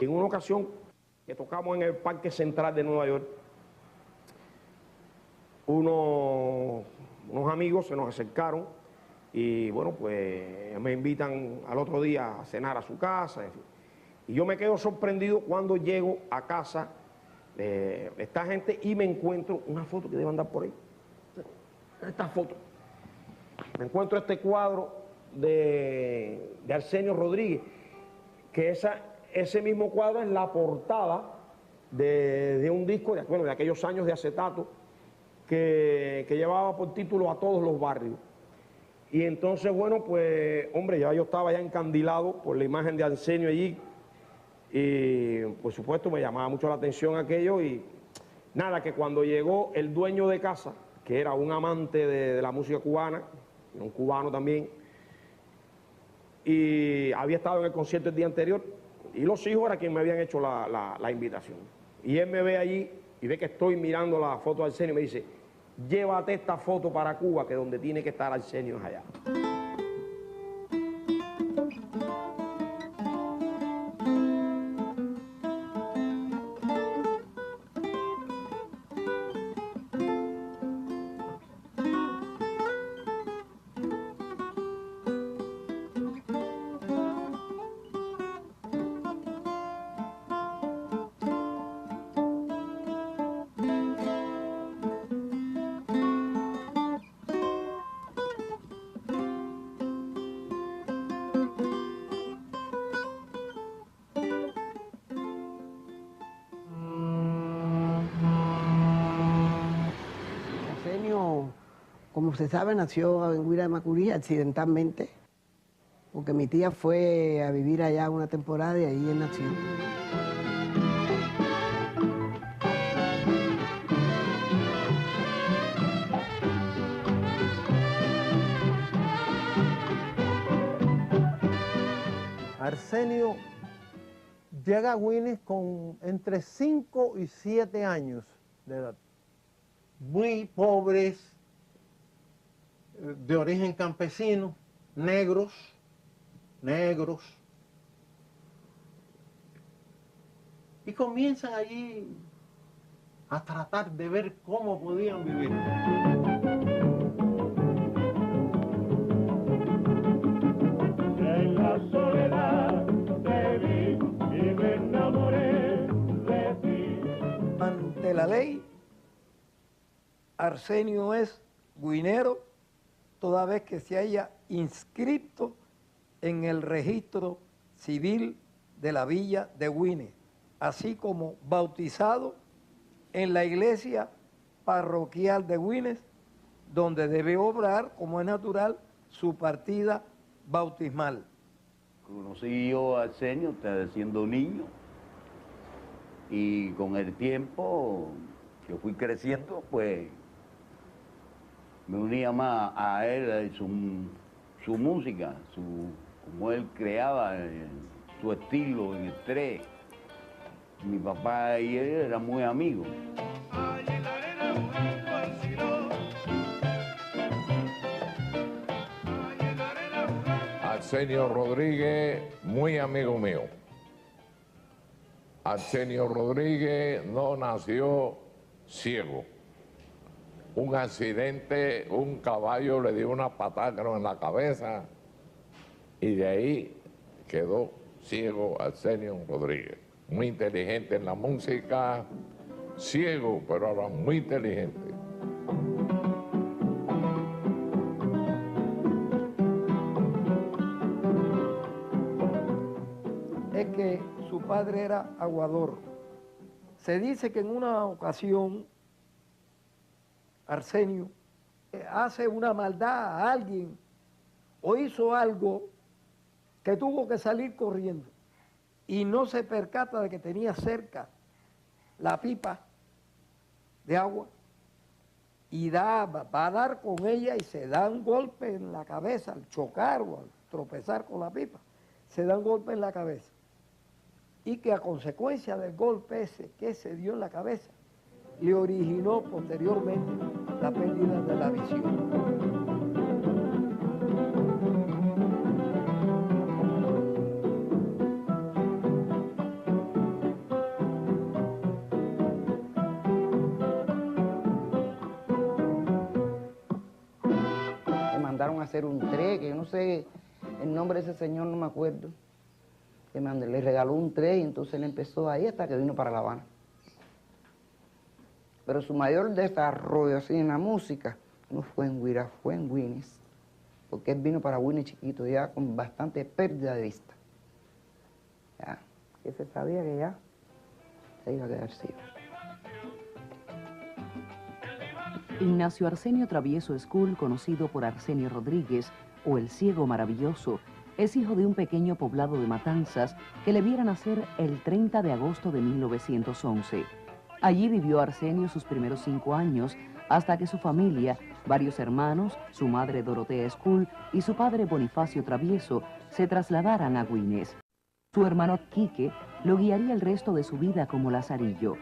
En una ocasión que tocamos en el Parque Central de Nueva York, unos amigos se nos acercaron y bueno, pues me invitan al otro día a cenar a su casa, en fin. Y yo me quedo sorprendido cuando llego a casa de esta gente y me encuentro una foto que debe andar por ahí. Esta foto. Me encuentro este cuadro de Arsenio Rodríguez, que ese mismo cuadro es la portada de un disco de aquellos años de acetato que llevaba por título A Todos los Barrios. Y entonces, bueno, pues, hombre, ya yo estaba ya encandilado por la imagen de Arsenio allí y, por supuesto, me llamaba mucho la atención aquello y nada, que cuando llegó el dueño de casa, que era un amante de la música cubana, un cubano también, y había estado en el concierto el día anterior, y los hijos eran quienes me habían hecho la invitación. Y él me ve allí y ve que estoy mirando la foto de Arsenio y me dice: llévate esta foto para Cuba, que donde tiene que estar Arsenio es allá. Arsenio, como se sabe, nació en Huila de Macorís accidentalmente, porque mi tía fue a vivir allá una temporada y ahí él nació. Arsenio llega a Winnes con entre 5 y 7 años de edad. Muy pobres, de origen campesino, negros. Y comienzan allí a tratar de ver cómo podían vivir. En la soledad te vi y me enamoré de ti. Ante la ley, Arsenio es guinero toda vez que se haya inscrito en el registro civil de la villa de Winnes, así como bautizado en la iglesia parroquial de Winnes, donde debe obrar, como es natural, su partida bautismal. Conocí yo a Arsenio siendo niño y con el tiempo que fui creciendo, pues me unía más a él, su música, como él creaba, su estilo en el tres. Mi papá y él eran muy amigos. Arsenio Rodríguez, muy amigo mío. Arsenio Rodríguez no nació ciego. Un accidente, un caballo le dio una patada en la cabeza y de ahí quedó ciego Arsenio Rodríguez. Muy inteligente en la música, ciego, pero ahora muy inteligente. Es que su padre era aguador. Se dice que en una ocasión Arsenio hace una maldad a alguien o hizo algo que tuvo que salir corriendo y no se percata de que tenía cerca la pipa de agua y va a dar con ella y se da un golpe en la cabeza al chocar o al tropezar con la pipa, se da un golpe en la cabeza y que a consecuencia del golpe ese que se dio en la cabeza le originó posteriormente la pérdida de la visión. mandaron a hacer un tren, que yo no sé, el nombre de ese señor no me acuerdo, que le regaló un tren y entonces él empezó ahí hasta que vino para La Habana. Pero su mayor desarrollo así en la música no fue en Guira, fue en Winnes, porque él vino para Winnes chiquito, ya con bastante pérdida de vista. Ya, que se sabía que ya se iba a quedar ciego. Ignacio Arsenio Travieso Escul, conocido por Arsenio Rodríguez o el Ciego Maravilloso, es hijo de un pequeño poblado de Matanzas que le viera nacer el 30 de agosto de 1911. Allí vivió Arsenio sus primeros 5 años hasta que su familia, varios hermanos, su madre Dorotea Escul y su padre Bonifacio Travieso se trasladaran a Winnes. Su hermano Quique lo guiaría el resto de su vida como lazarillo.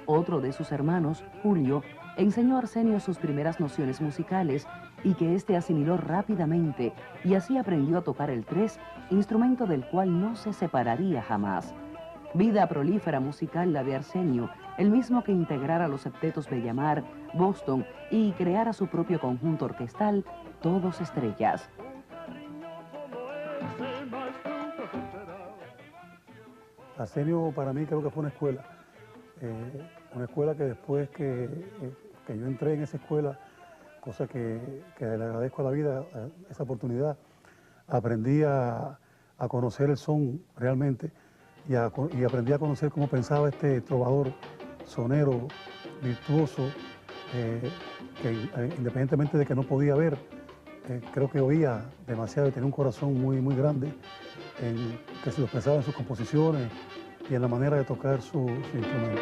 Otro de sus hermanos, Julio, enseñó a Arsenio sus primeras nociones musicales y que éste asimiló rápidamente y así aprendió a tocar el tres, instrumento del cual no se separaría jamás. Vida prolífera musical la de Arsenio, el mismo que integrara los septetos Bellamar, Boston y creara su propio conjunto orquestal, Todos Estrellas. Arsenio para mí creo que fue una escuela que después que yo entré en esa escuela, cosa que le agradezco a la vida, esa oportunidad, aprendí a conocer el son realmente y aprendí a conocer cómo pensaba este trovador sonero, virtuoso, que independientemente de que no podía ver, creo que oía demasiado y tenía un corazón muy, muy grande, que se lo expresaba en sus composiciones y en la manera de tocar su instrumento.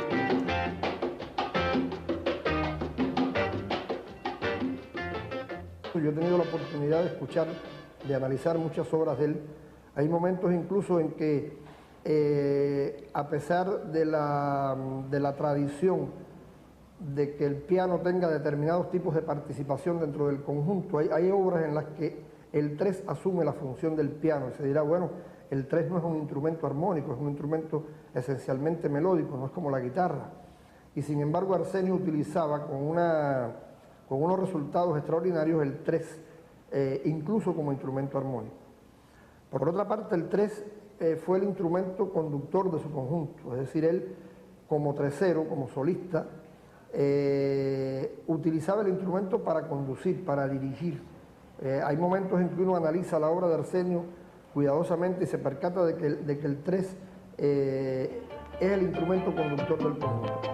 Yo he tenido la oportunidad de escuchar, de analizar muchas obras de él. Hay momentos incluso en que, a pesar de la tradición de que el piano tenga determinados tipos de participación dentro del conjunto, hay obras en las que el tres asume la función del piano y se dirá, bueno, el tres no es un instrumento armónico, es un instrumento esencialmente melódico, no es como la guitarra. Y sin embargo Arsenio utilizaba con unos resultados extraordinarios el tres, incluso como instrumento armónico. Por otra parte, el tres fue el instrumento conductor de su conjunto, es decir, él como tresero, como solista, utilizaba el instrumento para conducir, para dirigir. Hay momentos en que uno analiza la obra de Arsenio cuidadosamente y se percata de que el tres es el instrumento conductor del conjunto.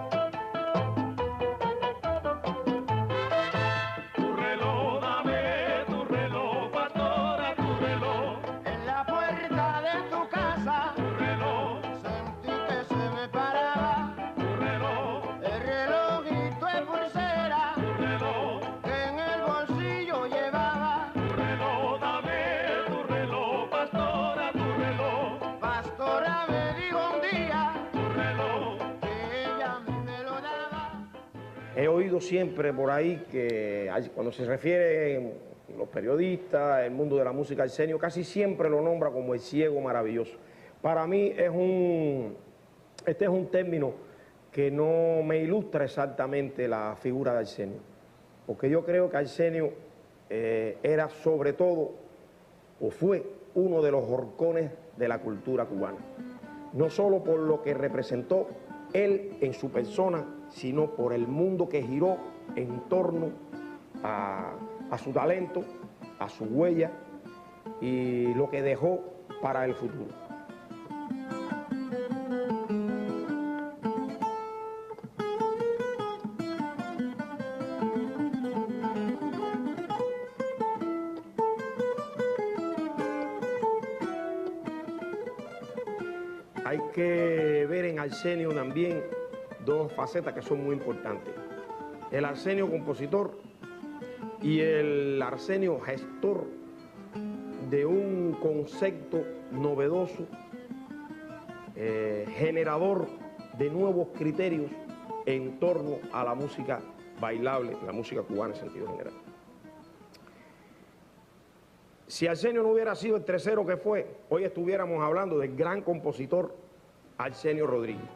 He oído siempre por ahí que cuando se refiere los periodistas, el mundo de la música, Arsenio casi siempre lo nombra como el ciego maravilloso. Para mí este es un término que no me ilustra exactamente la figura de Arsenio, porque yo creo que Arsenio era sobre todo, o fue uno de los horcones de la cultura cubana, no solo por lo que representó él en su persona, sino por el mundo que giró en torno a su talento, a su huella y lo que dejó para el futuro. Hay que ver en Arsenio también dos facetas que son muy importantes. El Arsenio compositor y el Arsenio gestor de un concepto novedoso, generador de nuevos criterios en torno a la música bailable, la música cubana en sentido general. Si Arsenio no hubiera sido el tercero que fue, hoy estuviéramos hablando del gran compositor Arsenio Rodríguez.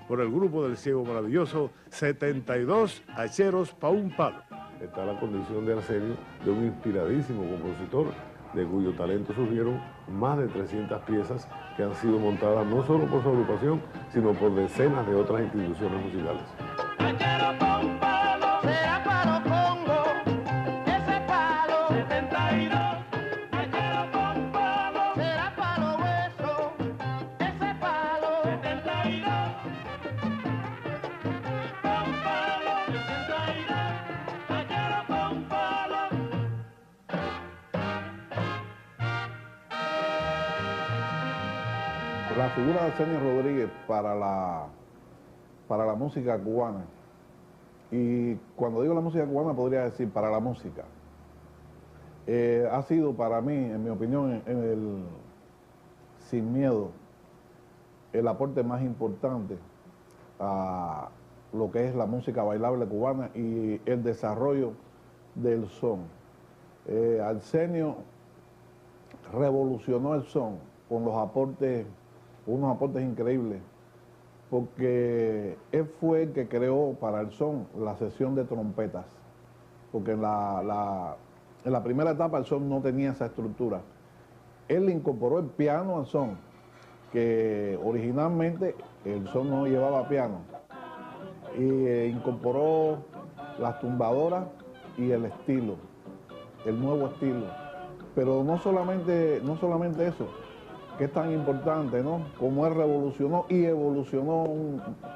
Por el grupo del Ciego Maravilloso, 72 hacheros pa' un palo. está la condición de Arsenio de un inspiradísimo compositor, de cuyo talento surgieron más de 300 piezas que han sido montadas no solo por su agrupación, sino por decenas de otras instituciones musicales. La figura de Arsenio Rodríguez para la música cubana, y cuando digo la música cubana podría decir para la música, ha sido para mí, en mi opinión, sin miedo, el aporte más importante a lo que es la música bailable cubana y el desarrollo del son. Arsenio revolucionó el son con los aportes, unos aportes increíbles, porque él fue el que creó para el son la sesión de trompetas, porque en la primera etapa el son no tenía esa estructura. Él incorporó el piano al son, que originalmente el son no llevaba piano, y incorporó las tumbadoras y el estilo, el nuevo estilo. Pero no solamente eso, que es tan importante, ¿no? Como él revolucionó y evolucionó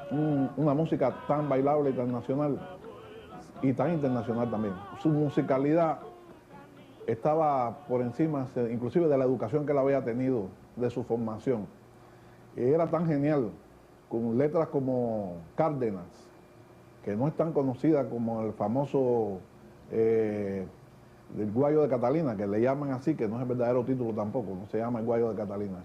una música tan bailable y tan nacional y tan internacional también. Su musicalidad estaba por encima, inclusive de la educación que él había tenido, de su formación. Era tan genial, con letras como Cárdenas, que no es tan conocida como el famoso del Guayo de Catalina, que le llaman así, que no es el verdadero título tampoco, no se llama el Guayo de Catalina.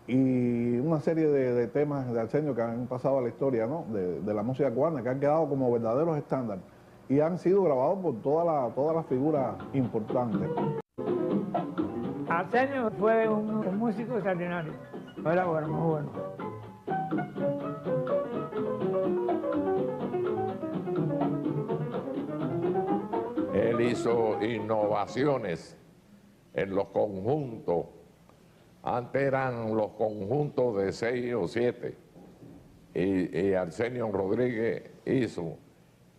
Y una serie de temas de Arsenio que han pasado a la historia, ¿no? de la música cubana, que han quedado como verdaderos estándares y han sido grabados por todas las figuras importantes. Arsenio fue un músico extraordinario, era bueno, muy bueno. Él hizo innovaciones en los conjuntos. Antes eran los conjuntos de 6 o 7. Y Arsenio Rodríguez hizo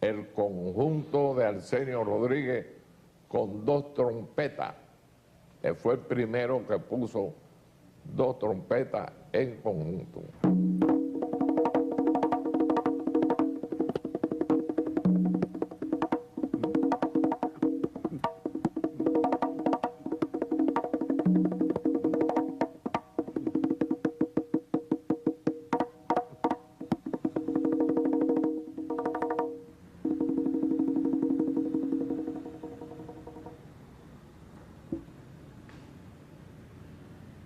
el conjunto de Arsenio Rodríguez con 2 trompetas. Él fue el primero que puso 2 trompetas en conjunto.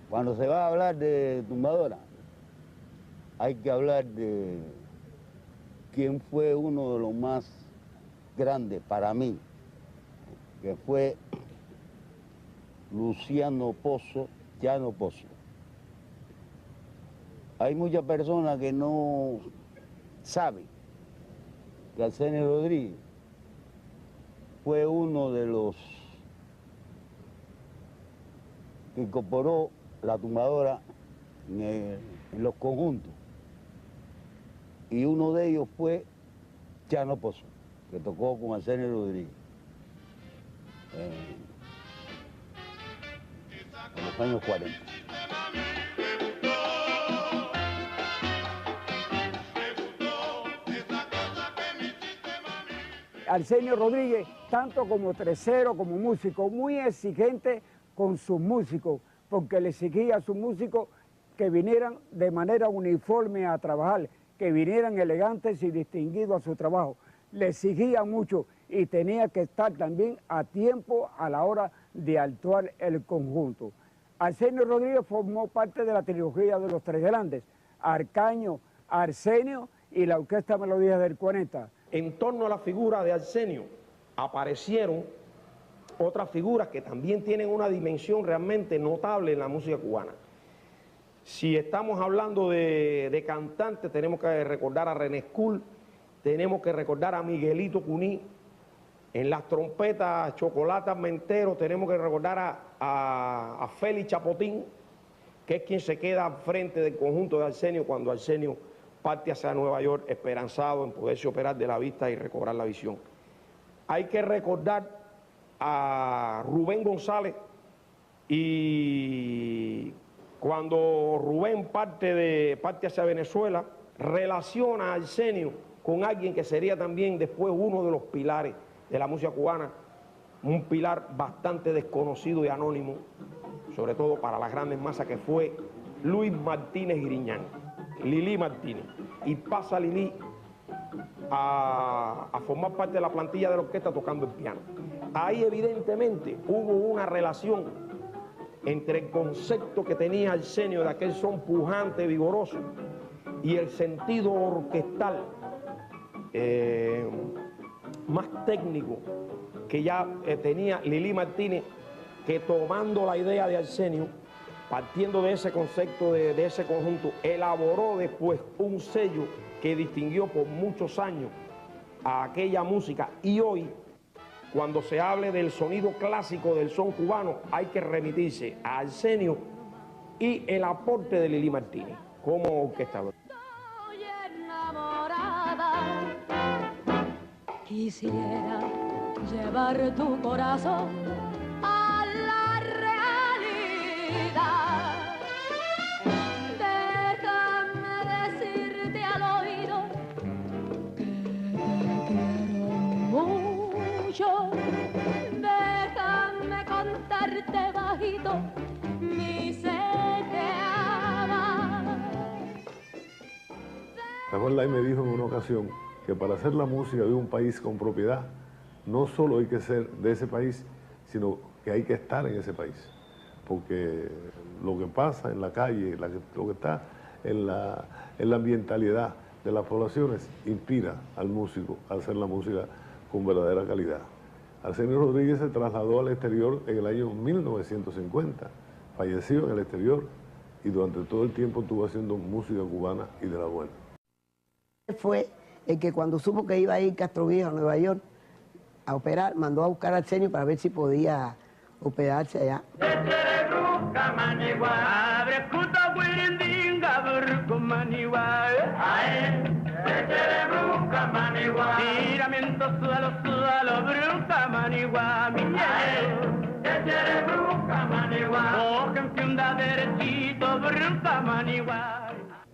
Cuando se va a hablar de tumbadora, hay que hablar de quién fue uno de los más grandes para mí, que fue Luciano Pozo, Chano Pozo. Hay muchas personas que no saben que Arsenio Rodríguez fue uno de los que incorporó la tumbadora en los conjuntos. Y uno de ellos fue Chano Pozo, que tocó con Arsenio Rodríguez en los años 40. Arsenio Rodríguez, tanto como tresero, como músico, muy exigente con sus músicos, porque le exigía a sus músicos que vinieran de manera uniforme a trabajar, que vinieran elegantes y distinguidos a su trabajo. Le exigía mucho y tenía que estar también a tiempo a la hora de actuar el conjunto. Arsenio Rodríguez formó parte de la trilogía de los 3 grandes, Arcaño, Arsenio y la Orquesta Melodías del 40. En torno a la figura de Arsenio aparecieron otras figuras que también tienen una dimensión realmente notable en la música cubana. Si estamos hablando de cantantes, tenemos que recordar a René Escul, tenemos que recordar a Miguelito Cuní, En las trompetas Chocolate Armentero tenemos que recordar a Félix Chapotín, que es quien se queda al frente del conjunto de Arsenio cuando Arsenio parte hacia Nueva York esperanzado en poderse operar de la vista y recobrar la visión. Hay que recordar a Rubén González, y cuando Rubén parte hacia Venezuela, relaciona a Arsenio con alguien que sería también después uno de los pilares de la música cubana, un pilar bastante desconocido y anónimo, sobre todo para las grandes masas, que fue Luis Martínez Griñán, Lili Martínez. Y pasa Lili a formar parte de la plantilla de la orquesta tocando el piano. Ahí evidentemente hubo una relación entre el concepto que tenía Arsenio de aquel son pujante, vigoroso, y el sentido orquestal más técnico que ya tenía Lili Martínez, que tomando la idea de Arsenio, partiendo de ese concepto, de ese conjunto, elaboró después un sello que distinguió por muchos años a aquella música. Y hoy, cuando se hable del sonido clásico del son cubano, hay que remitirse a Arsenio y el aporte de Lili Martínez como orquestador. Quisiera llevar tu corazón a la realidad. Déjame decirte al oído que te quiero mucho. Déjame contarte bajito mi sed de amar. Ramón Lai me dijo en una ocasión que para hacer la música de un país con propiedad, no solo hay que ser de ese país, sino que hay que estar en ese país. Porque lo que pasa en la calle, lo que está en la ambientalidad de las poblaciones, inspira al músico a hacer la música con verdadera calidad. Arsenio Rodríguez se trasladó al exterior en el año 1950, falleció en el exterior y durante todo el tiempo estuvo haciendo música cubana y de la buena. Fue el que cuando supo que iba a ir Castro Viejo a Nueva York a operar, mandó a buscar a Arsenio para ver si podía operarse allá.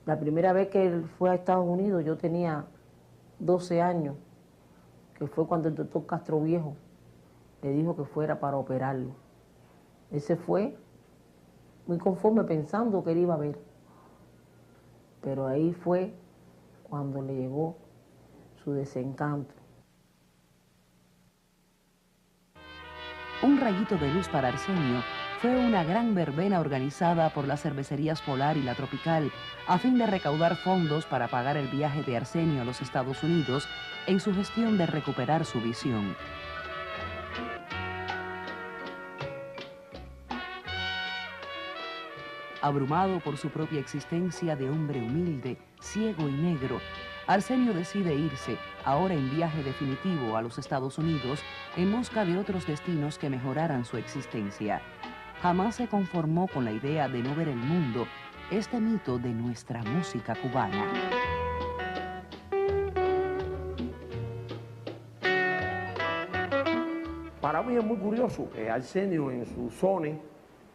La primera vez que él fue a Estados Unidos yo tenía 12 años, que fue cuando el doctor Castro Viejo le dijo que fuera para operarlo. Él se fue muy conforme pensando que él iba a ver. Pero ahí fue cuando le llegó su desencanto. Un rayito de luz para Arsenio fue una gran verbena organizada por las cervecerías Polar y La Tropical a fin de recaudar fondos para pagar el viaje de Arsenio a los Estados Unidos en su gestión de recuperar su visión. Abrumado por su propia existencia de hombre humilde, ciego y negro, Arsenio decide irse, ahora en viaje definitivo a los Estados Unidos, en busca de otros destinos que mejoraran su existencia. Jamás se conformó con la idea de no ver el mundo, este mito de nuestra música cubana. Para mí es muy curioso que Arsenio en sus sones,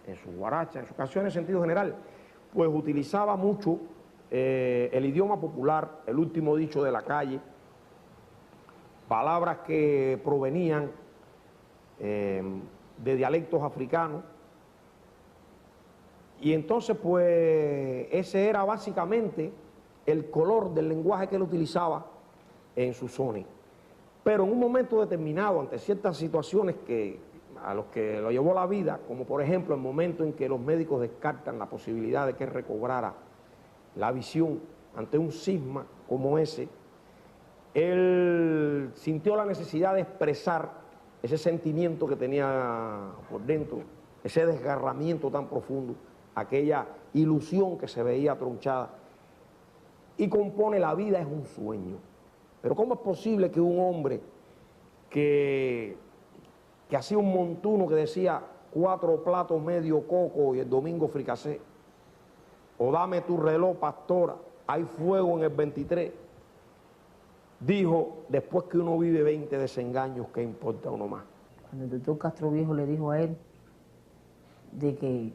en sus guarachas, en sus canciones en sentido general, pues utilizaba mucho el idioma popular, el último dicho de la calle, palabras que provenían de dialectos africanos. Y entonces, pues, ese era básicamente el color del lenguaje que él utilizaba en sus sones. Pero en un momento determinado, ante ciertas situaciones a los que lo llevó la vida, como por ejemplo el momento en que los médicos descartan la posibilidad de que él recobrara la visión ante un cisma como ese, él sintió la necesidad de expresar ese sentimiento que tenía por dentro, ese desgarramiento tan profundo, aquella ilusión que se veía tronchada, y compone La vida es un sueño. Pero ¿cómo es posible que un hombre que hacía un montuno que decía 4 platos medio coco y el domingo fricasé, o dame tu reloj, pastora, hay fuego en el 23, dijo, después que uno vive 20 desengaños, ¿qué importa uno más? Cuando el doctor Castroviejo le dijo a él de que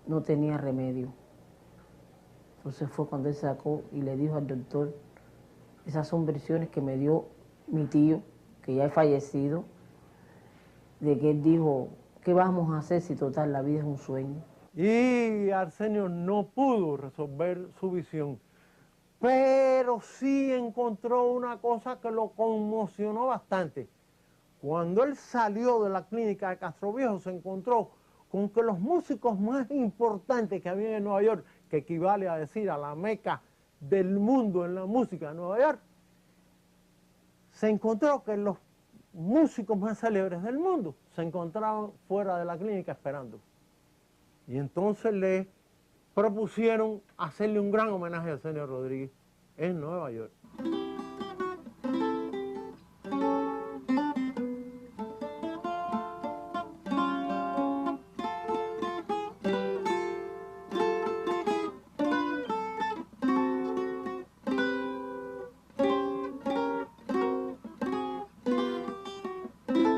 no tenía remedio, entonces fue cuando él sacó y le dijo al doctor, esas son versiones que me dio mi tío, que ya he fallecido, de que él dijo, ¿qué vamos a hacer si total la vida es un sueño? Y Arsenio no pudo resolver su visión, pero sí encontró una cosa que lo conmocionó bastante. Cuando él salió de la clínica de Castroviejo, se encontró con que los músicos más importantes que había en Nueva York, que equivale a decir a la meca del mundo en la música de Nueva York, se encontró que los músicos más célebres del mundo se encontraban fuera de la clínica esperando. Y entonces le propusieron hacerle un gran homenaje a Arsenio Rodríguez en Nueva York.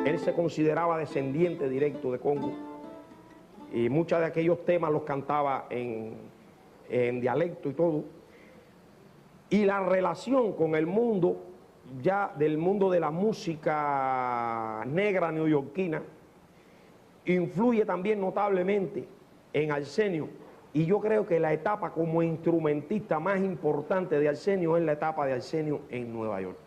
Él se consideraba descendiente directo de Congo y muchos de aquellos temas los cantaba en dialecto y todo. Y la relación con el mundo, ya del mundo de la música negra neoyorquina, influye también notablemente en Arsenio. Y yo creo que la etapa como instrumentista más importante de Arsenio es la etapa de Arsenio en Nueva York.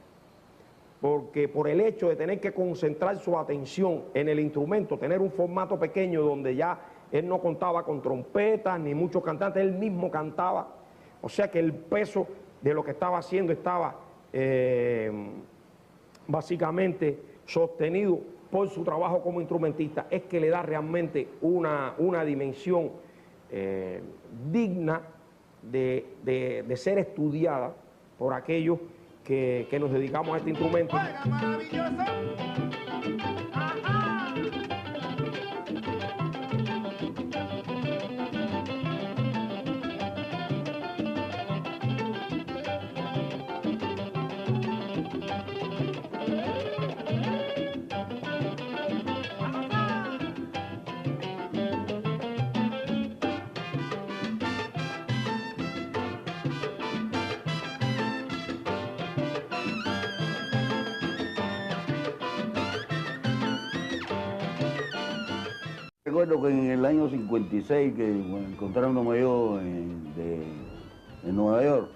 Porque por el hecho de tener que concentrar su atención en el instrumento, tener un formato pequeño donde ya él no contaba con trompetas ni muchos cantantes, él mismo cantaba, o sea que el peso de lo que estaba haciendo estaba básicamente sostenido por su trabajo como instrumentista, es que le da realmente una dimensión digna de ser estudiada por aquellos que nos dedicamos a este instrumento. Recuerdo que en el año 56, que encontrándome yo en Nueva York,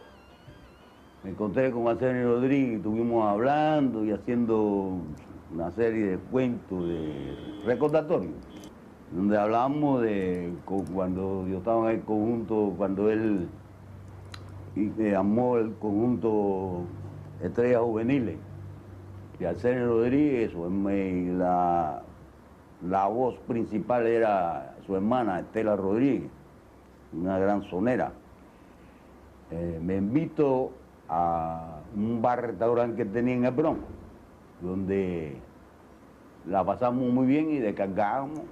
me encontré con Arsenio Rodríguez, estuvimos hablando y haciendo una serie de cuentos, de recordatorios, donde hablamos de cuando yo estaba en el conjunto, cuando él armó el conjunto Estrellas Juveniles, y Arsenio Rodríguez, la voz principal era su hermana Estela Rodríguez, una gran sonera. Me invitó a un bar-restaurante que tenía en el Bronx, donde la pasamos muy bien y descargábamos,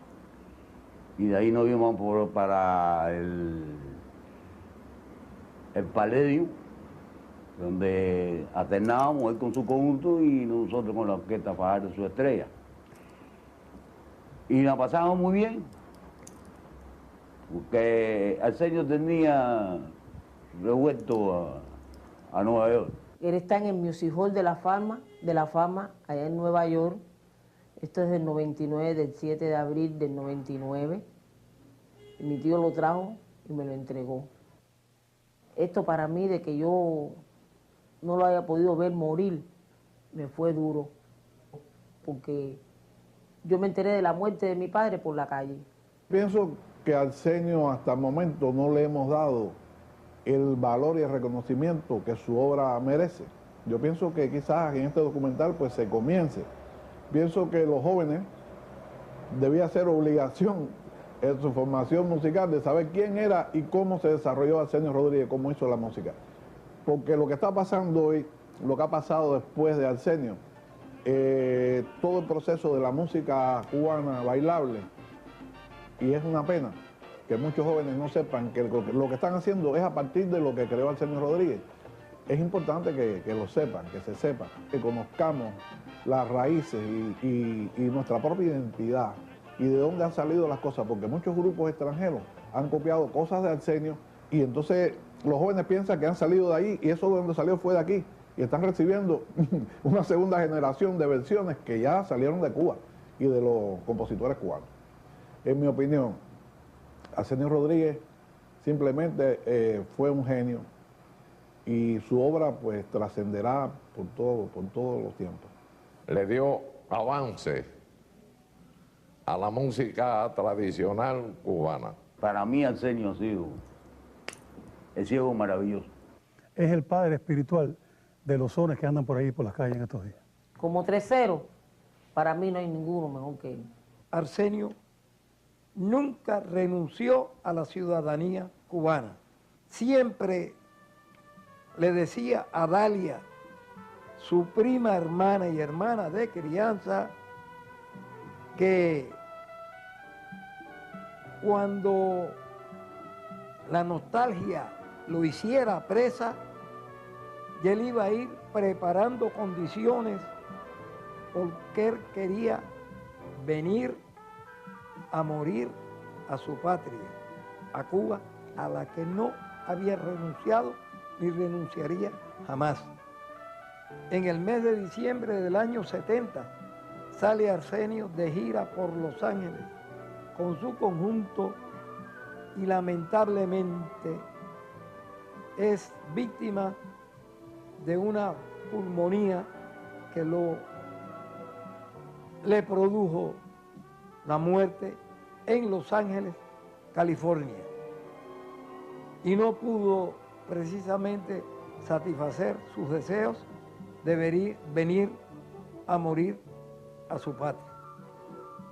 y de ahí nos íbamos para el Palladium, donde alternábamos él con su conjunto y nosotros con la orquesta Fajardo Su Estrella. Y la pasábamos muy bien, porque Arsenio tenía revuelto a Nueva York. Él está en el Music Hall de la Fama, allá en Nueva York. Esto es del 99, del 7 de abril del 99. Y mi tío lo trajo y me lo entregó. Esto para mí, de que yo no lo haya podido ver morir, me fue duro, porque yo me enteré de la muerte de mi padre por la calle. Pienso que a Arsenio hasta el momento no le hemos dado el valor y el reconocimiento que su obra merece. Yo pienso que quizás en este documental pues se comience. Pienso que los jóvenes debía ser obligación en su formación musical de saber quién era y cómo se desarrolló Arsenio Rodríguez, cómo hizo la música. Porque lo que está pasando hoy, lo que ha pasado después de Arsenio, todo el proceso de la música cubana bailable, y es una pena que muchos jóvenes no sepan que lo que están haciendo es a partir de lo que creó Arsenio Rodríguez. Es importante que lo sepan, que se sepa, que conozcamos las raíces y nuestra propia identidad y de dónde han salido las cosas, porque muchos grupos extranjeros han copiado cosas de Arsenio y entonces los jóvenes piensan que han salido de ahí y eso de donde salió fue de aquí y están recibiendo una segunda generación de versiones que ya salieron de Cuba y de los compositores cubanos. En mi opinión, Arsenio Rodríguez simplemente fue un genio y su obra pues trascenderá por todos los tiempos. Le dio avance a la música tradicional cubana. Para mí Arsenio ha sido el ciego maravilloso. Es el padre espiritual de los sones que andan por ahí por las calles en estos días. Como 3-0, para mí no hay ninguno mejor que él. Arsenio nunca renunció a la ciudadanía cubana. Siempre le decía a Dalia, su prima hermana y hermana de crianza, que cuando la nostalgia lo hiciera presa, y él iba a ir preparando condiciones porque él quería venir a morir a su patria, a Cuba, a la que no había renunciado ni renunciaría jamás. En el mes de diciembre del año 70 sale Arsenio de gira por Los Ángeles con su conjunto y lamentablemente es víctima de una pulmonía que le produjo la muerte en Los Ángeles, California. Y no pudo precisamente satisfacer sus deseos de venir a morir a su patria.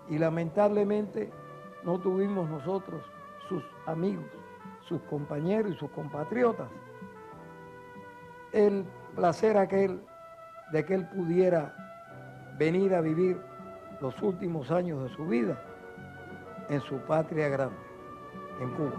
Y lamentablemente no tuvimos nosotros, sus amigos, sus compañeros y sus compatriotas, el placer aquel de que él pudiera venir a vivir los últimos años de su vida en su patria grande, en Cuba.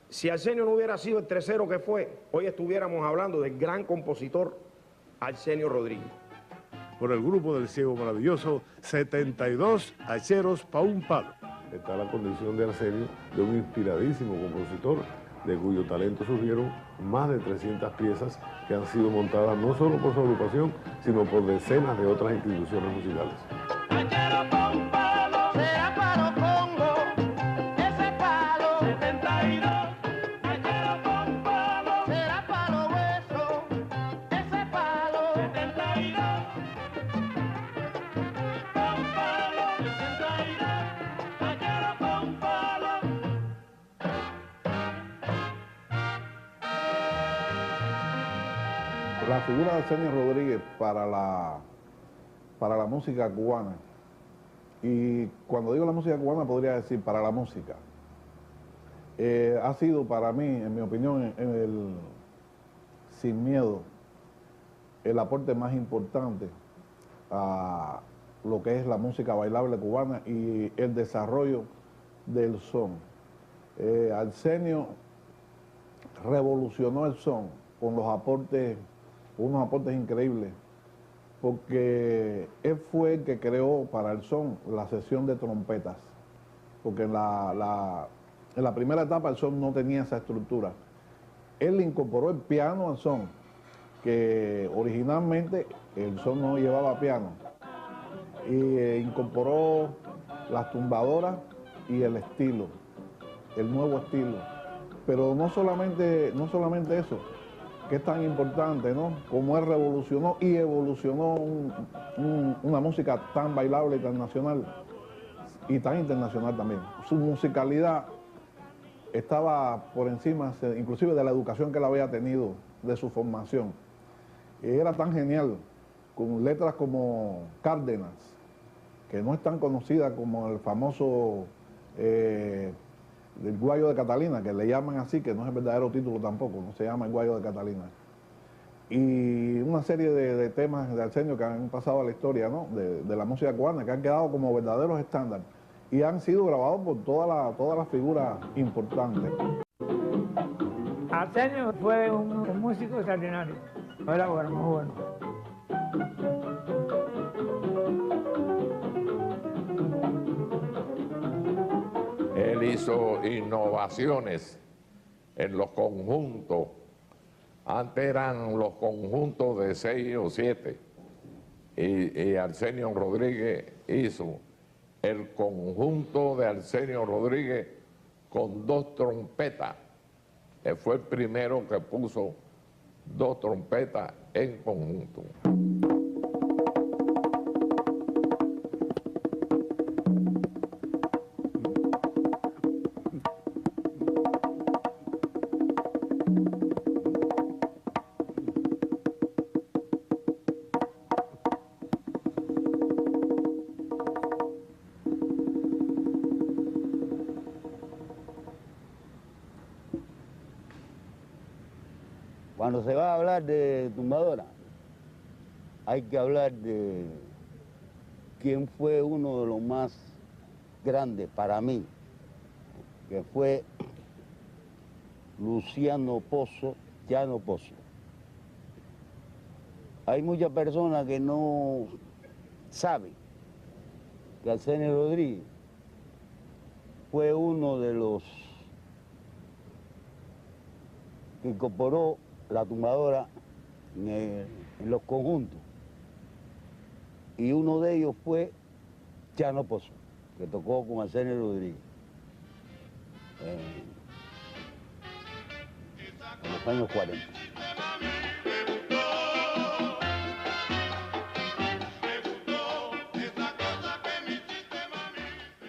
Si Arsenio no hubiera sido el 3-0 que fue, hoy estuviéramos hablando del gran compositor Arsenio Rodríguez. Por el grupo del Ciego Maravilloso, 72 hacheros pa' un palo. Está la condición de Arsenio de un inspiradísimo compositor, de cuyo talento surgieron más de 300 piezas que han sido montadas no solo por su agrupación, sino por decenas de otras instituciones musicales. La figura de Arsenio Rodríguez para la música cubana, y cuando digo la música cubana podría decir para la música, ha sido para mí, en mi opinión, sin miedo, el aporte más importante a lo que es la música bailable cubana y el desarrollo del son. Arsenio revolucionó el son con unos aportes increíbles, porque él fue el que creó para el son la sesión de trompetas, porque En la primera etapa el son no tenía esa estructura. Él incorporó el piano al son, que originalmente el son no llevaba piano. Y incorporó las tumbadoras y el estilo, el nuevo estilo. Pero no solamente eso, que es tan importante, ¿no? Como él revolucionó y evolucionó una música tan bailable y tan nacional y tan internacional también. Su musicalidad estaba por encima, inclusive de la educación que él había tenido, de su formación. Era tan genial, con letras como Cárdenas, que no es tan conocida como el famoso El Guayo de Catalina, que le llaman así, que no es el verdadero título tampoco, no se llama El Guayo de Catalina. Y una serie de temas de Arsenio que han pasado a la historia, ¿no? de la música cubana, que han quedado como verdaderos estándares y han sido grabados por todas las figuras importantes. Arsenio fue un músico extraordinario. Era bueno, muy bueno. Él hizo innovaciones en los conjuntos. Antes eran los conjuntos de 6 o 7 y Arsenio Rodríguez hizo el conjunto de Arsenio Rodríguez con 2 trompetas. Él fue el primero que puso 2 trompetas en conjunto. Cuando se va a hablar de tumbadora, hay que hablar de quién fue uno de los más grandes para mí, que fue Luciano Pozo, Chano Pozo. Hay muchas personas que no saben que Arsenio Rodríguez fue uno de los que incorporó la tumbadora en los conjuntos. Y uno de ellos fue Chano Pozo, que tocó con Arsenio Rodríguez en los años 40.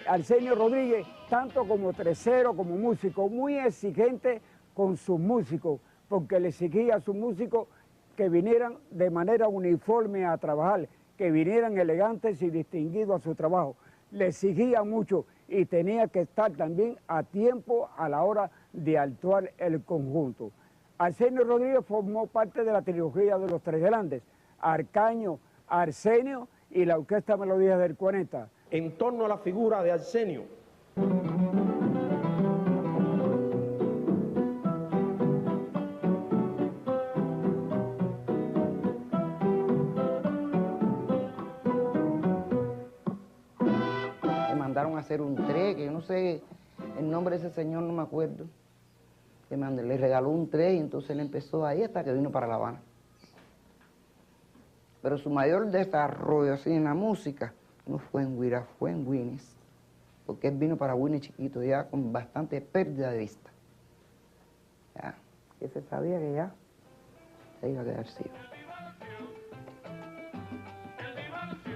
Arsenio Rodríguez, tanto como tresero, como músico, muy exigente con sus músicos, porque le exigía a sus músicos que vinieran de manera uniforme a trabajar, que vinieran elegantes y distinguidos a su trabajo. Le exigía mucho y tenía que estar también a tiempo a la hora de actuar el conjunto. Arsenio Rodríguez formó parte de la trilogía de los 3 grandes, Arcaño, Arsenio y la Orquesta Melodías del 40. En torno a la figura de Arsenio, mandaron a hacer un tren, que yo no sé el nombre de ese señor, no me acuerdo. Le regaló un tren y entonces él empezó ahí hasta que vino para La Habana. Pero su mayor desarrollo así en la música no fue en Guira, fue en Winnes, porque él vino para Winnes chiquito ya con bastante pérdida de vista. Ya, que se sabía que ya se iba a quedar ciego.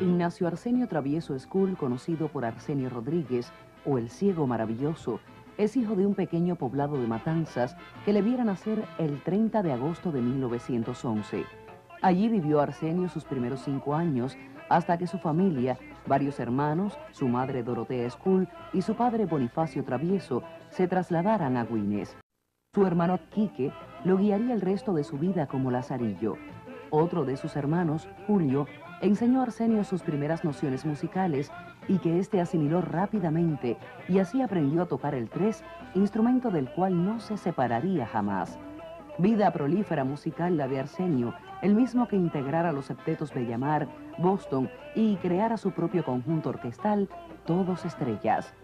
Ignacio Arsenio Travieso Escul, conocido por Arsenio Rodríguez o el Ciego Maravilloso, es hijo de un pequeño poblado de Matanzas que le viera nacer el 30 de agosto de 1911. Allí vivió Arsenio sus primeros 5 años hasta que su familia, varios hermanos, su madre Dorotea Escul y su padre Bonifacio Travieso se trasladaran a Winnes. Su hermano Quique lo guiaría el resto de su vida como lazarillo. Otro de sus hermanos, Julio, enseñó a Arsenio sus primeras nociones musicales y que éste asimiló rápidamente y así aprendió a tocar el tres, instrumento del cual no se separaría jamás. Vida prolífera musical la de Arsenio, el mismo que integrara los septetos Bellamar, Boston y creara su propio conjunto orquestal, Todos Estrellas.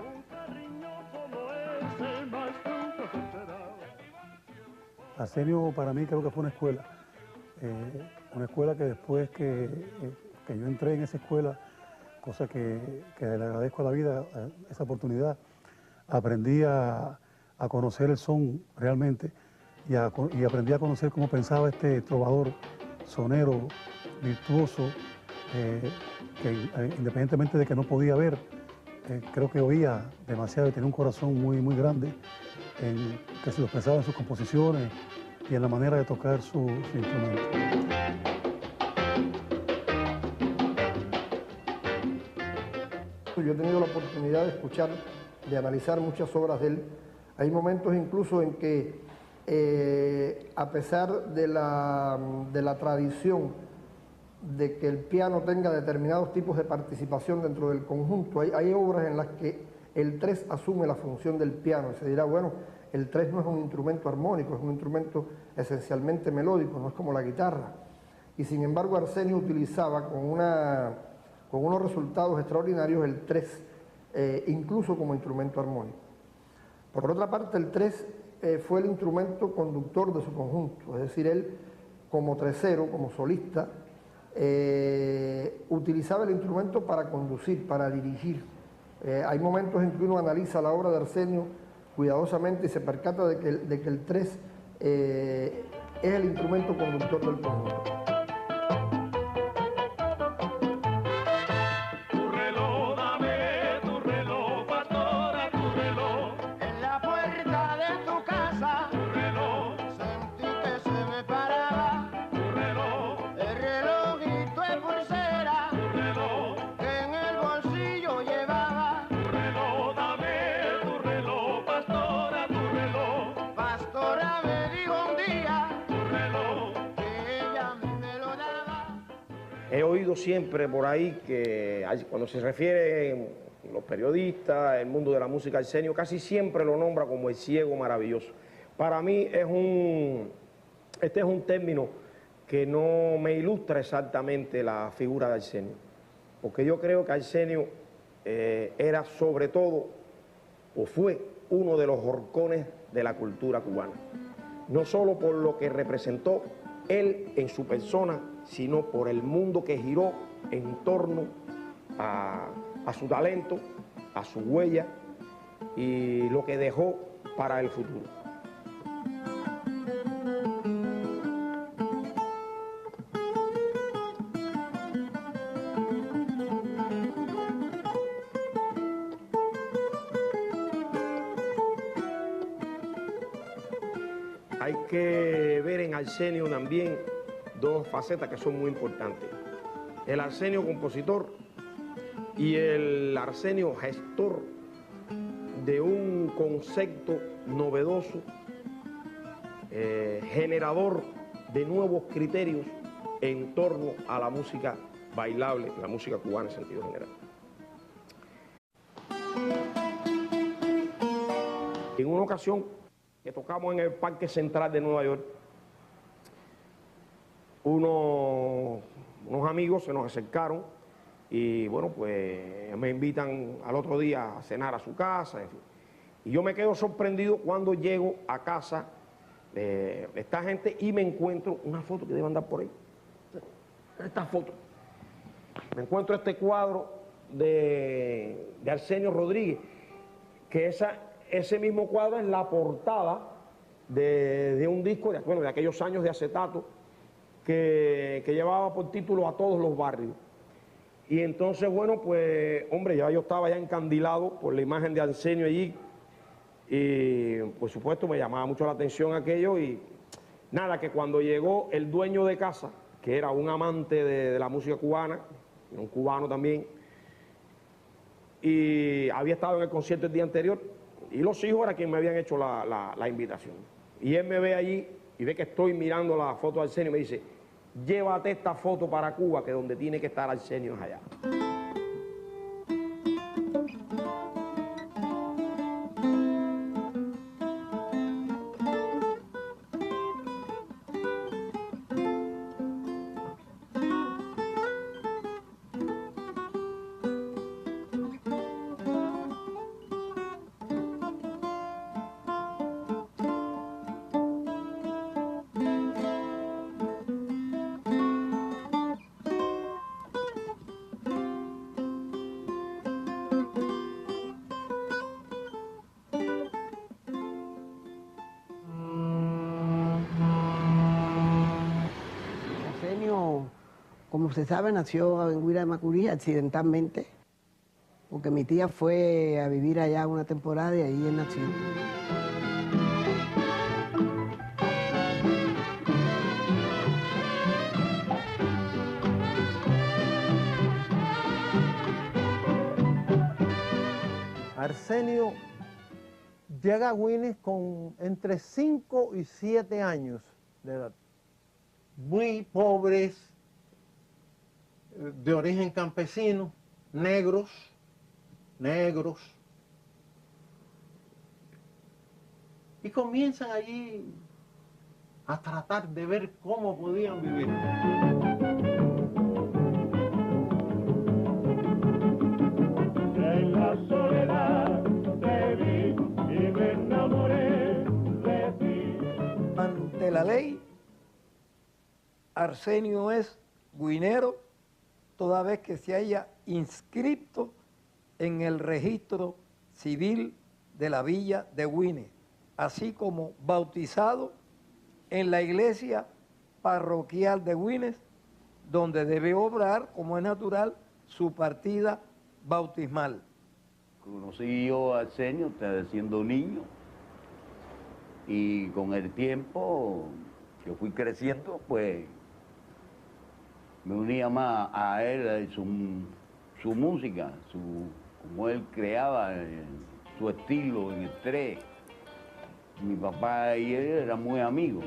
Arsenio para mí creo que fue una escuela que después que yo entré en esa escuela, cosa que le agradezco a la vida, esa oportunidad, aprendí a conocer el son realmente y aprendí a conocer cómo pensaba este trovador, sonero, virtuoso, que independientemente de que no podía ver, creo que oía demasiado y tenía un corazón muy, muy grande, que se lo expresaba en sus composiciones y en la manera de tocar su instrumento. Yo he tenido la oportunidad de escuchar, de analizar muchas obras de él. Hay momentos incluso en que, a pesar de la tradición de que el piano tenga determinados tipos de participación dentro del conjunto, hay obras en las que el tres asume la función del piano y se dirá, bueno, el tres no es un instrumento armónico, es un instrumento esencialmente melódico, no es como la guitarra. Y sin embargo Arsenio utilizaba con unos resultados extraordinarios el tres, incluso como instrumento armónico. Por otra parte, el tres fue el instrumento conductor de su conjunto, es decir, él como tresero, como solista, utilizaba el instrumento para conducir, para dirigir. Hay momentos en que uno analiza la obra de Arsenio cuidadosamente y se percata de que el tres es el instrumento conductor del conjunto. He oído siempre por ahí que cuando se refiere los periodistas, el mundo de la música, Arsenio casi siempre lo nombra como el ciego maravilloso. Para mí este es un término que no me ilustra exactamente la figura de Arsenio, porque yo creo que Arsenio era sobre todo, o fue uno de los horcones de la cultura cubana, no solo por lo que representó él en su persona, sino por el mundo que giró en torno a su talento, a su huella y lo que dejó para el futuro. Hay que ver en Arsenio también dos facetas que son muy importantes. El Arsenio compositor y el Arsenio gestor de un concepto novedoso, generador de nuevos criterios en torno a la música bailable, la música cubana en sentido general. En una ocasión que tocamos en el Parque Central de Nueva York, unos amigos se nos acercaron y bueno, pues me invitan al otro día a cenar a su casa, en fin. Y yo me quedo sorprendido cuando llego a casa de esta gente y me encuentro una foto que debe andar por ahí. Esta foto. Me encuentro este cuadro de Arsenio Rodríguez, que ese mismo cuadro es la portada de un disco de aquellos años de acetato que llevaba por título A Todos los Barrios. Y entonces, bueno, pues, hombre, ya yo estaba ya encandilado por la imagen de Arsenio allí y, por supuesto, me llamaba mucho la atención aquello y nada, que cuando llegó el dueño de casa, que era un amante de la música cubana, un cubano también, y había estado en el concierto el día anterior, y los hijos eran quienes me habían hecho la invitación. Y él me ve allí y ve que estoy mirando la foto de Arsenio y me dice: llévate esta foto para Cuba, que donde tiene que estar Arsenio es allá. como se sabe, nació en Guira de Macorís accidentalmente, porque mi tía fue a vivir allá una temporada y ahí él nació. Arsenio llega a Güines con entre 5 y 7 años de edad. Muy pobres, de origen campesino, negros. Y comienzan allí a tratar de ver cómo podían vivir. En la soledad te vi y me enamoré de ti. Ante la ley, Arsenio es güinero toda vez que se haya inscrito en el registro civil de la villa de Güines, así como bautizado en la iglesia parroquial de Güines, donde debe obrar, como es natural, su partida bautismal. Conocí yo a Arsenio siendo niño y con el tiempo que fui creciendo, pues me unía más a él, su música, como él creaba, su estilo en el tres. Mi papá y él eran muy amigos.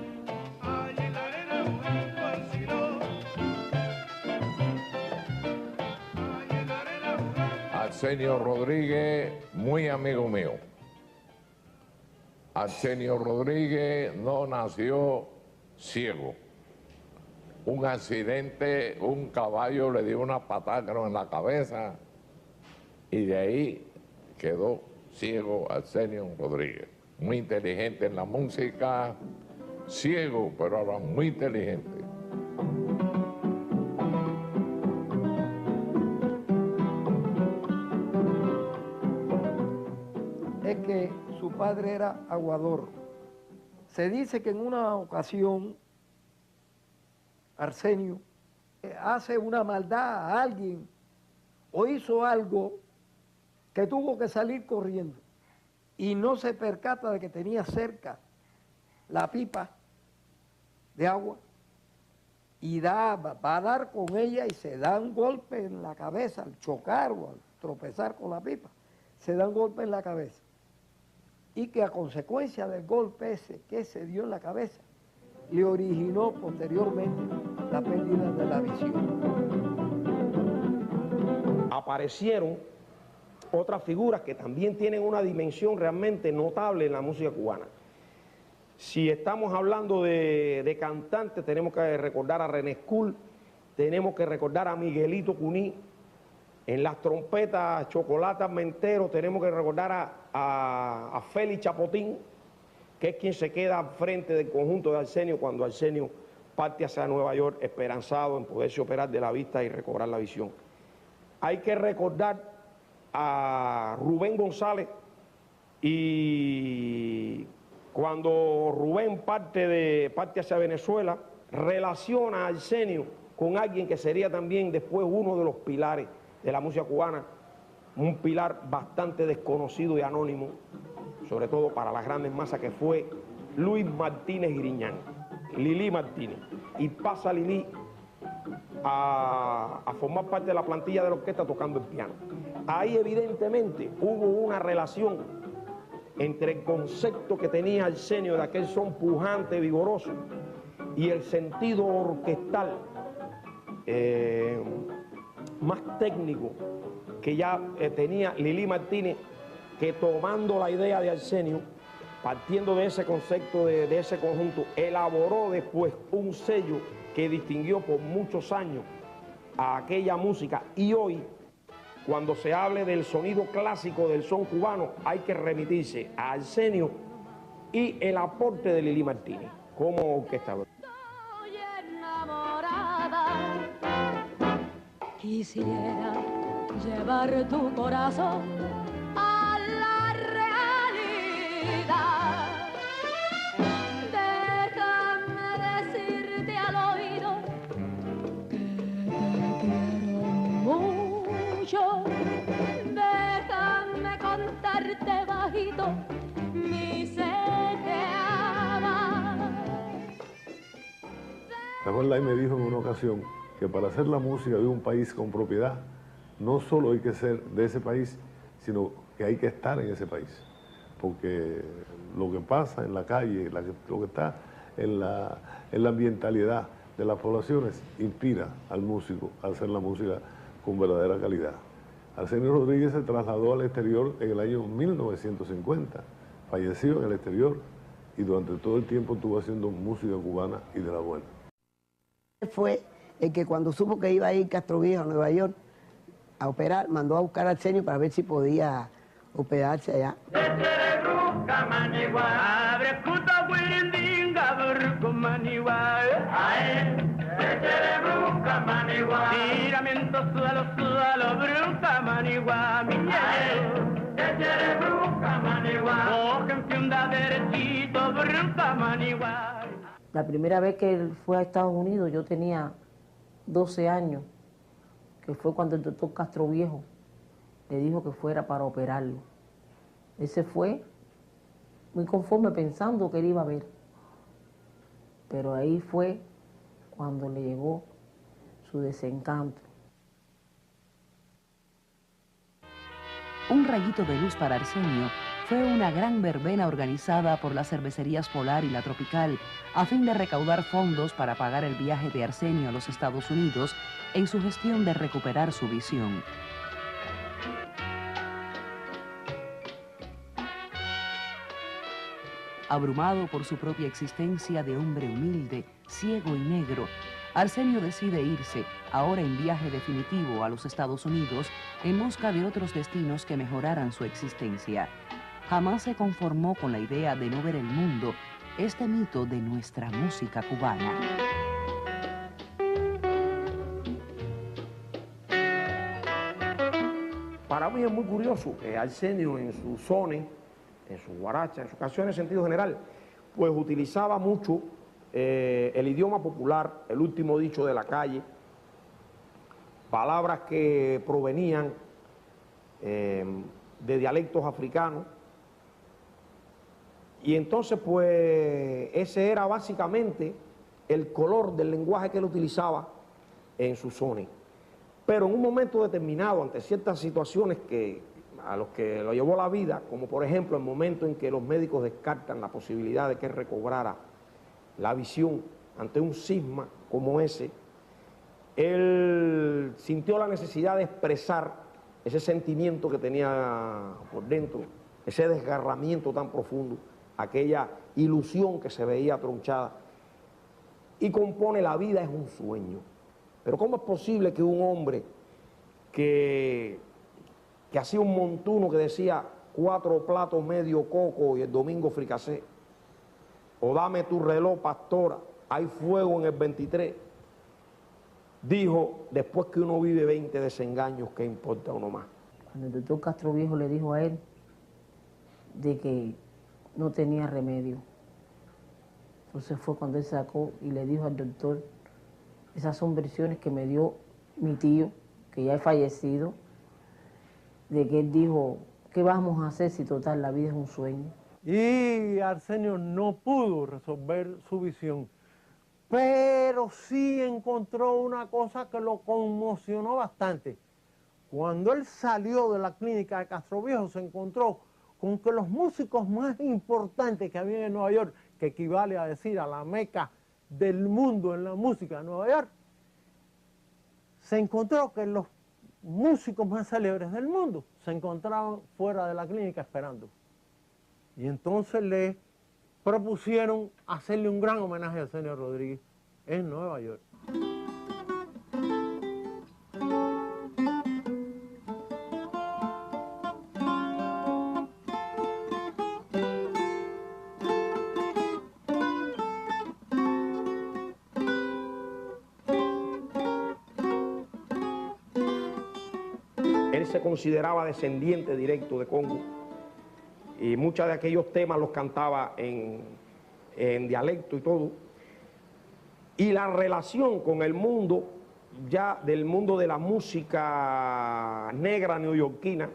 Arsenio Rodríguez, muy amigo mío. Arsenio Rodríguez no nació ciego. Un accidente, un caballo le dio una patada en la cabeza y de ahí quedó ciego Arsenio Rodríguez. Muy inteligente en la música, ciego, pero ahora muy inteligente. Es que su padre era aguador. Se dice que en una ocasión Arsenio hace una maldad a alguien o hizo algo que tuvo que salir corriendo y no se percata de que tenía cerca la pipa de agua y va a dar con ella y se da un golpe en la cabeza al chocar o al tropezar con la pipa, se da un golpe en la cabeza y que a consecuencia del golpe ese que se dio en la cabeza le originó posteriormente la pérdida de la visión. Aparecieron otras figuras que también tienen una dimensión realmente notable en la música cubana. Si estamos hablando de cantantes, tenemos que recordar a René Escul, tenemos que recordar a Miguelito Cuní, en las trompetas Chocolata Mentero tenemos que recordar a Félix Chapotín, que es quien se queda al frente del conjunto de Arsenio cuando Arsenio parte hacia Nueva York esperanzado en poderse operar de la vista y recobrar la visión. Hay que recordar a Rubén González y cuando Rubén parte hacia Venezuela, relaciona a Arsenio con alguien que sería también después uno de los pilares de la música cubana, un pilar bastante desconocido y anónimo, sobre todo para las grandes masas, que fue Luis Martínez Griñán, Lili Martínez. Y pasa Lili a formar parte de la plantilla de la orquesta tocando el piano. Ahí evidentemente hubo una relación entre el concepto que tenía Arsenio de aquel son pujante, vigoroso, y el sentido orquestal más técnico que ya tenía Lili Martínez, que tomando la idea de Arsenio, partiendo de ese concepto, de ese conjunto, elaboró después un sello que distinguió por muchos años a aquella música. Y hoy, cuando se hable del sonido clásico del son cubano, hay que remitirse a Arsenio y el aporte de Lili Martínez como orquestador. Quisiera llevar tu corazón a la realidad. Déjame decirte al oído que te mucho, déjame contarte bajito, dice que ama. Ramón Lai me dijo en una ocasión que para hacer la música de un país con propiedad, no solo hay que ser de ese país, sino que hay que estar en ese país. Porque lo que pasa en la calle, lo que está en la ambientalidad de las poblaciones, inspira al músico a hacer la música con verdadera calidad. Arsenio Rodríguez se trasladó al exterior en el año 1950, falleció en el exterior y durante todo el tiempo estuvo haciendo música cubana y de la buena. Fue el que cuando supo que iba a ir Castroviejo a Nueva York a operar, mandó a buscar a Arsenio para ver si podía operarse allá. La primera vez que él fue a Estados Unidos yo tenía 12 años, que fue cuando el doctor Castroviejo le dijo que fuera para operarlo. Él se fue muy conforme pensando que él iba a ver. Pero ahí fue cuando le llegó su desencanto. Un rayito de luz para Arsenio fue una gran verbena organizada por las cervecerías Polar y La Tropical a fin de recaudar fondos para pagar el viaje de Arsenio a los Estados Unidos en su gestión de recuperar su visión. Abrumado por su propia existencia de hombre humilde, ciego y negro, Arsenio decide irse, ahora en viaje definitivo a los Estados Unidos, en busca de otros destinos que mejoraran su existencia. Jamás se conformó con la idea de no ver el mundo, este mito de nuestra música cubana. Para mí es muy curioso que Arsenio en su sones, en su guaracha, en sus canciones en sentido general, pues utilizaba mucho el idioma popular, el último dicho de la calle, palabras que provenían de dialectos africanos, y entonces pues ese era básicamente el color del lenguaje que él utilizaba en sus sones. Pero en un momento determinado, ante ciertas situaciones a los que lo llevó la vida, como por ejemplo el momento en que los médicos descartan la posibilidad de que él recobrara la visión ante un cisma como ese, él sintió la necesidad de expresar ese sentimiento que tenía por dentro, ese desgarramiento tan profundo, aquella ilusión que se veía tronchada, y compone La vida es un sueño. Pero ¿cómo es posible que un hombre que hacía un montuno que decía 4 platos medio coco y el domingo fricasé, o dame tu reloj pastora, hay fuego en el 23, dijo, después que uno vive 20 desengaños, ¿qué importa uno más? Cuando el doctor Castroviejo le dijo a él de que no tenía remedio, entonces fue cuando él sacó y le dijo al doctor, esas son versiones que me dio mi tío, que ya he fallecido, de que él dijo, ¿qué vamos a hacer si total la vida es un sueño? Y Arsenio no pudo resolver su visión, pero sí encontró una cosa que lo conmocionó bastante. Cuando él salió de la clínica de Castroviejo se encontró con que los músicos más importantes que había en Nueva York, que equivale a decir a la meca del mundo en la música de Nueva York, se encontró que los músicos más célebres del mundo se encontraban fuera de la clínica esperando. Y entonces le propusieron hacerle un gran homenaje a Arsenio Rodríguez en Nueva York. Él se consideraba descendiente directo de Congo y muchos de aquellos temas los cantaba en dialecto y todo. Y la relación con el mundo ya del mundo de la música negra neoyorquina,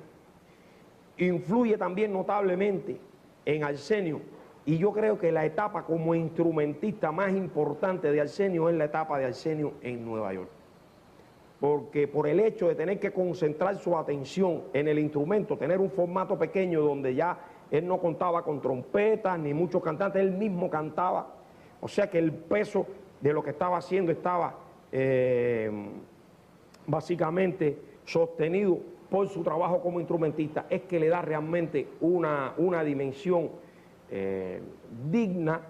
influye también notablemente en Arsenio, y yo creo que la etapa como instrumentista más importante de Arsenio es la etapa de Arsenio en Nueva York. Porque por el hecho de tener que concentrar su atención en el instrumento, tener un formato pequeño donde ya él no contaba con trompetas ni muchos cantantes, él mismo cantaba, o sea que el peso de lo que estaba haciendo estaba básicamente sostenido por su trabajo como instrumentista, es que le da realmente una dimensión digna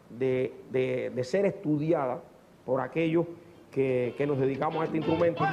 de ser estudiada por aquellos que nos dedicamos a este instrumento.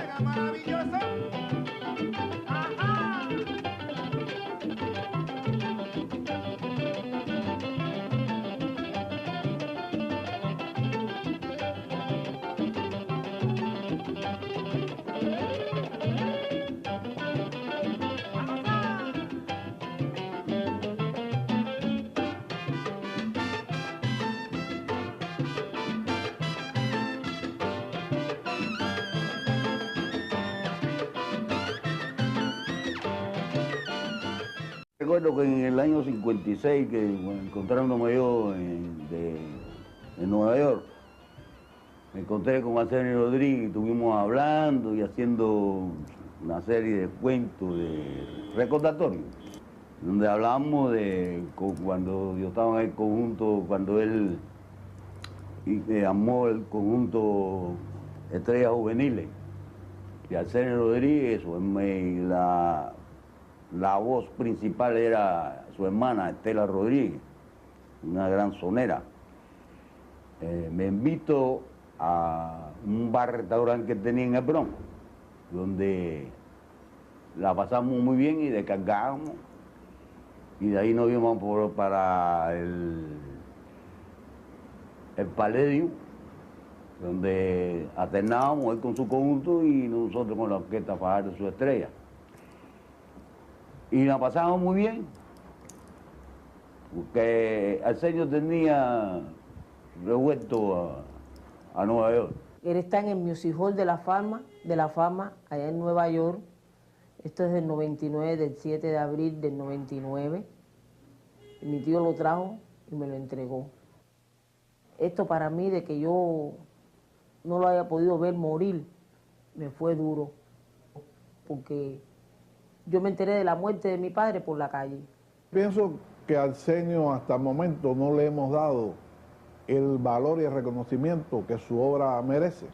Recuerdo que en el año 56, que encontrándome yo en Nueva York, me encontré con Arsenio Rodríguez, estuvimos hablando y haciendo una serie de cuentos, de recordatorios, donde hablamos de cuando yo estaba en el conjunto, cuando él armó el conjunto Estrellas Juveniles, y Arsenio Rodríguez, la voz principal era su hermana Estela Rodríguez, una gran sonera. Me invitó a un bar-restaurante que tenía en el Bronx, donde la pasamos muy bien y descargábamos, y de ahí nos íbamos para el Palladium, donde alternábamos él con su conjunto y nosotros con la orquesta Fajardo Su Estrella. Y la pasábamos muy bien, porque Arsenio tenía revuelto a Nueva York. Él está en el Music Hall de la Fama, allá en Nueva York. Esto es del 99, del 7 de abril del 99. Y mi tío lo trajo y me lo entregó. Esto para mí, de que yo no lo haya podido ver morir, me fue duro, porque yo me enteré de la muerte de mi padre por la calle. Pienso que a Arsenio hasta el momento no le hemos dado el valor y el reconocimiento que su obra merece.